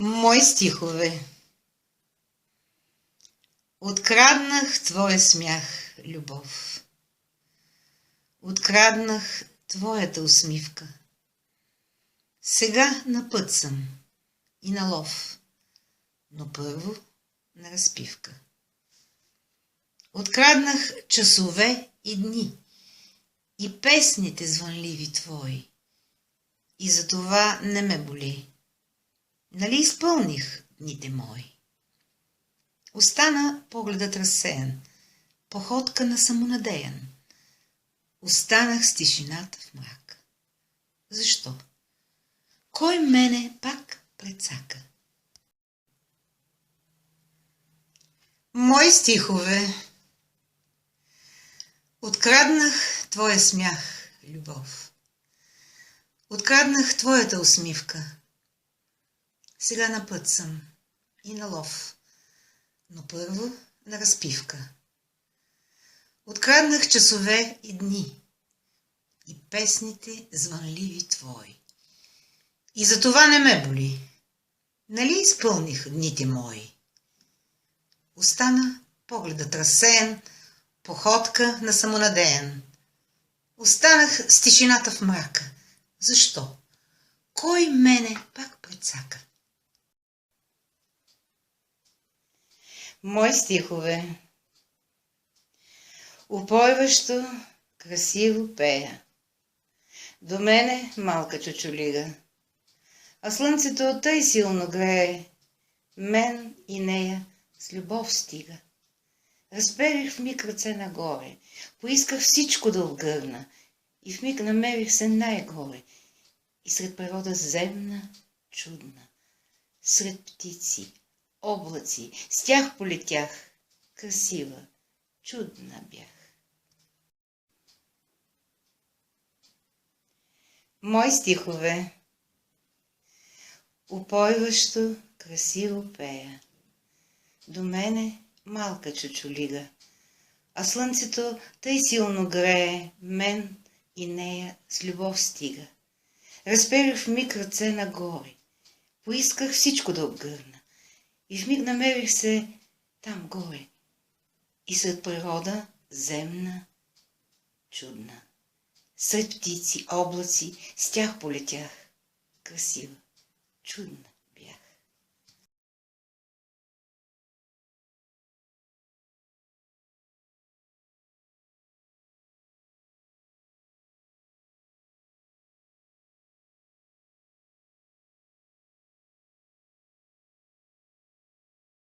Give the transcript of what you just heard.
Мои стихове. Откраднах твоя смях, любов. Откраднах твоята усмивка. Сега на път съм и на лов, но първо на разпивка. Откраднах часове и дни и песните звънливи твои, и за това не ме боли. Нали изпълних дните мои? Остана погледът разсеян, походка на самонадеян. Останах с тишината в мрак. Защо? Кой мене пак прецака? Мои стихове. Откраднах твоя смях, любов. Откраднах твоята усмивка. Сега на път съм и на лов, но първо на разпивка. Откраднах часове и дни и песните звънливи твои, и за това не ме боли. Нали изпълних дните мои? Остана погледът разсеян, походка на самонадеян. Останах с тишината в мрака. Защо? Кой мене пак прецака? Мои стихове. Упойващо, красиво пея до мене малка чучулига, а слънцето тъй силно грее, мен и нея с любов стига. Разперих в миг ръце нагоре, поисках всичко да отгърна, и в миг намерих се най-горе, и сред природа земна, чудна, сред птици, облаци, с тях полетях, красива, чудна бях. Мои стихове. Упойващо, красиво пея до мене малка чучулига, а слънцето тъй силно грее, мен и нея с любов стига. Разперих в миг ръце нагоре, поисках всичко да обгърна, и в миг намерих се там горе, и сред природа земна, чудна, сред птици, облаци, с тях полетях, красива, чудна.